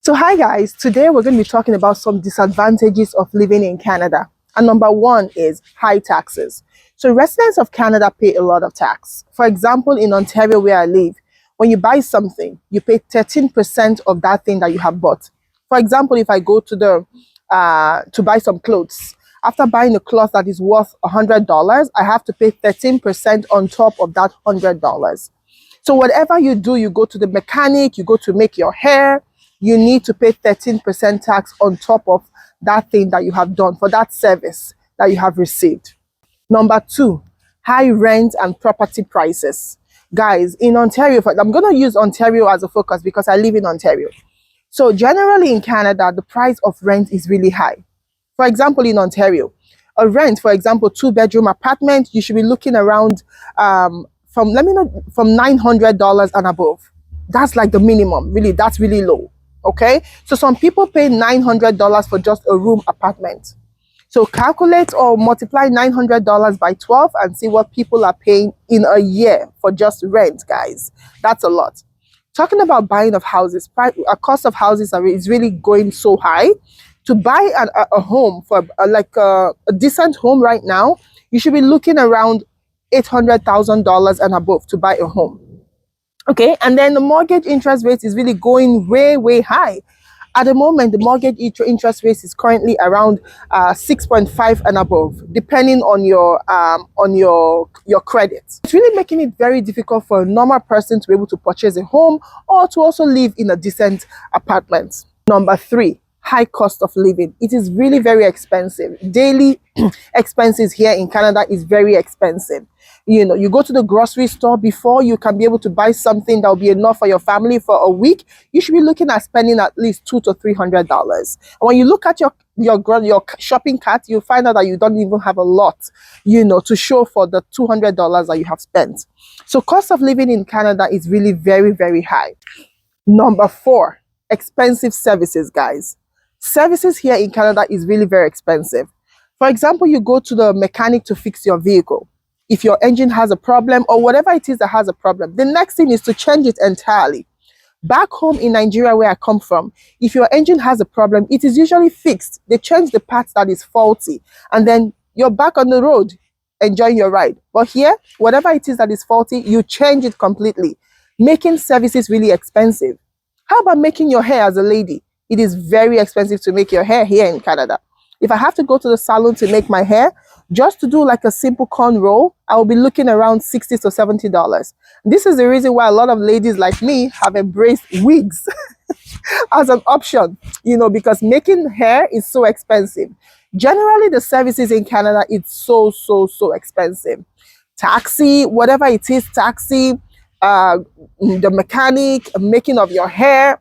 So hi guys, today we're going to be talking about some disadvantages of living in Canada. And number one is high taxes. So residents of Canada pay a lot of tax. For example, in Ontario where I live, when you buy something, you pay 13% of that thing that you have bought. For example, if I go to buy some clothes, after buying a cloth that is worth $100, I have to pay 13% on top of that $100. So whatever you do, you go to the mechanic, you go to make your hair, you need to pay 13% tax on top of that thing that you have done for that service that you have received. Number two, high rent and property prices. Guys, in Ontario, I'm going to use Ontario as a focus because I live in Ontario. So generally in Canada, the price of rent is really high. For example, in Ontario, a rent, for example, 2-bedroom apartment, you should be looking around from $900 and above. That's like the minimum, really, that's really low. Okay, so some people pay $900 for just a room apartment. So calculate or multiply $900 by 12 and see what people are paying in a year for just rent, guys. That's a lot. Talking about buying of houses, cost of houses is really going so high. To buy a home for a decent home right now, you should be looking around $800,000 and above to buy a home. Okay, and then the mortgage interest rate is really going way high. At the moment, the mortgage interest rate is currently around 6.5 and above, depending on your credit. It's really making it very difficult for a normal person to be able to purchase a home or to also live in a decent apartment. Number three, high cost of living. It is really very expensive. Daily expenses here in Canada is very expensive. You know, you go to the grocery store, before you can be able to buy something that will be enough for your family for a week, you should be looking at spending at least $200 to $300. And when you look at your shopping cart, you find out that you don't even have a lot, to show for the $200 that you have spent. So cost of living in Canada is really very high. Number four, expensive services, guys. Services here in Canada is really very expensive. For example, you go to the mechanic to fix your vehicle. If your engine has a problem or whatever it is that has a problem, the next thing is to change it entirely. Back home in Nigeria, where I come from, if your engine has a problem, it is usually fixed. They change the parts that is faulty, and then you're back on the road enjoying your ride. But here, whatever it is that is faulty, you change it completely, making services really expensive. How about making your hair as a lady? It is very expensive to make your hair here in Canada. If I have to go to the salon to make my hair, just to do like a simple cornrow, I will be looking around $60 to $70. This is the reason why a lot of ladies like me have embraced wigs as an option, because making hair is so expensive. Generally, the services in Canada, it's so expensive. Taxi, whatever it is, taxi, the mechanic, making of your hair,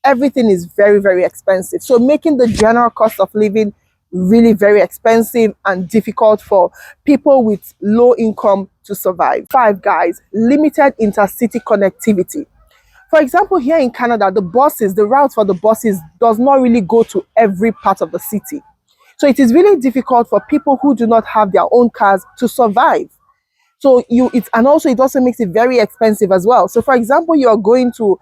everything is very expensive. So making the general cost of living really very expensive and difficult for people with low income to survive. Five, guys, limited intercity connectivity. For example, here in Canada, the route for the buses does not really go to every part of the city. So it is really difficult for people who do not have their own cars to survive. So it also makes it very expensive as well. So for example, you are going to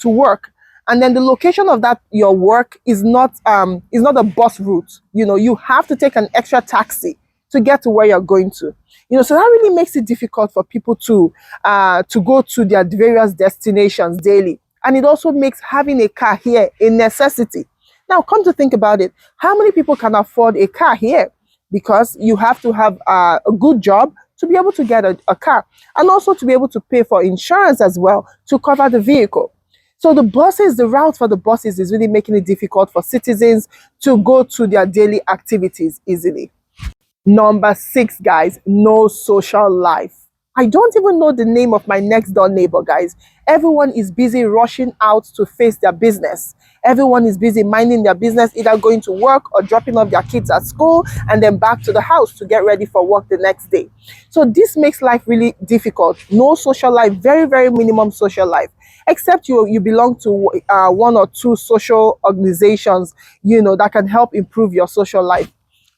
work, and then the location of your work is not a bus route. You have to take an extra taxi to get to where you're going to. So that really makes it difficult for people to go to their various destinations daily. And it also makes having a car here a necessity. Now, come to think about it, how many people can afford a car here? Because you have to have a good job to be able to get a car, and also to be able to pay for insurance as well to cover the vehicle. So the route for the buses is really making it difficult for citizens to go to their daily activities easily. Number six, guys, no social life. I don't even know the name of my next door neighbor, guys. Everyone is busy rushing out to face their business. Everyone is busy minding their business, either going to work or dropping off their kids at school and then back to the house to get ready for work the next day. So this makes life really difficult. No social life, very minimum social life. Except you belong to one or two social organizations, that can help improve your social life.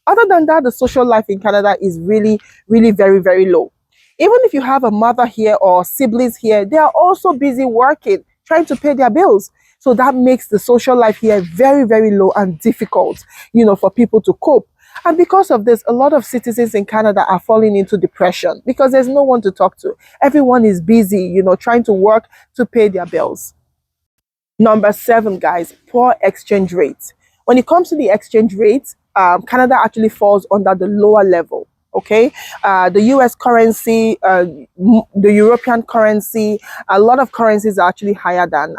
Other than that, the social life in Canada is really very low. Even if you have a mother here or siblings here, they are also busy working, trying to pay their bills. So that makes the social life here very, very low and difficult, for people to cope. And because of this, a lot of citizens in Canada are falling into depression because there's no one to talk to. Everyone is busy, trying to work to pay their bills. Number 7, guys, poor exchange rate. When it comes to the exchange rate, Canada actually falls under the lower level. Okay, the US currency, the European currency, a lot of currencies are actually higher than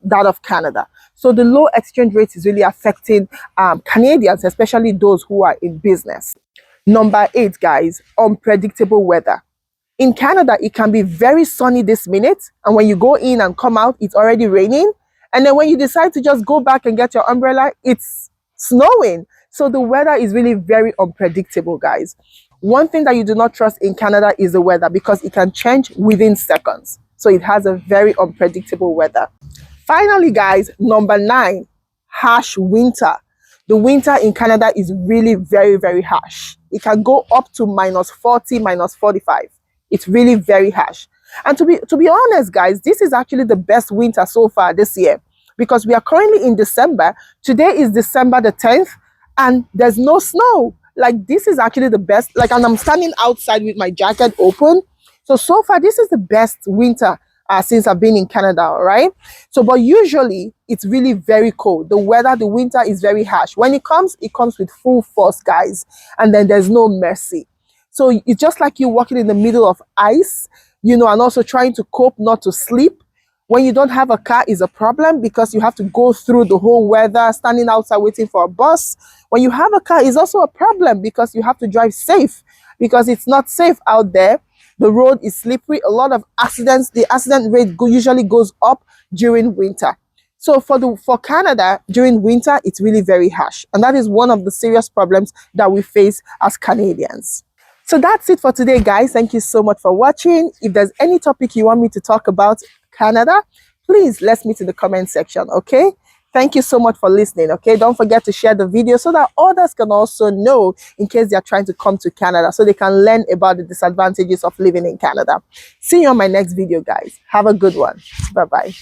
that of Canada. So the low exchange rate is really affecting Canadians, especially those who are in business. Number 8, guys, unpredictable weather. In Canada, it can be very sunny this minute, and when you go in and come out, it's already raining. And then when you decide to just go back and get your umbrella, it's snowing. So the weather is really very unpredictable, guys. One thing that you do not trust in Canada is the weather because it can change within seconds. So it has a very unpredictable weather. Finally, guys, number 9, harsh winter. The winter in Canada is really very, very harsh. It can go up to -40, -45. It's really very harsh. And to be honest, guys, this is actually the best winter so far this year because we are currently in December. Today is December the 10th and there's no snow. Like, this is actually the best. Like, and I'm standing outside with my jacket open. So far, this is the best winter since I've been in Canada, all right? So, but usually it's really very cold. The weather, the winter is very harsh. When it comes with full force, guys, and then there's no mercy. So it's just like you walking in the middle of ice, and also trying to cope not to sleep. When you don't have a car is a problem because you have to go through the whole weather, standing outside waiting for a bus. When you have a car is also a problem because you have to drive safe because it's not safe out there. The road is slippery. A lot of accidents, the accident rate usually goes up during winter. So for Canada, during winter, it's really very harsh. And that is one of the serious problems that we face as Canadians. So that's it for today, guys. Thank you so much for watching. If there's any topic you want me to talk about Canada, please let me in the comment section, okay? Thank you so much for listening, okay? Don't forget to share the video so that others can also know in case they're trying to come to Canada so they can learn about the disadvantages of living in Canada. See you on my next video, guys. Have a good one. Bye-bye.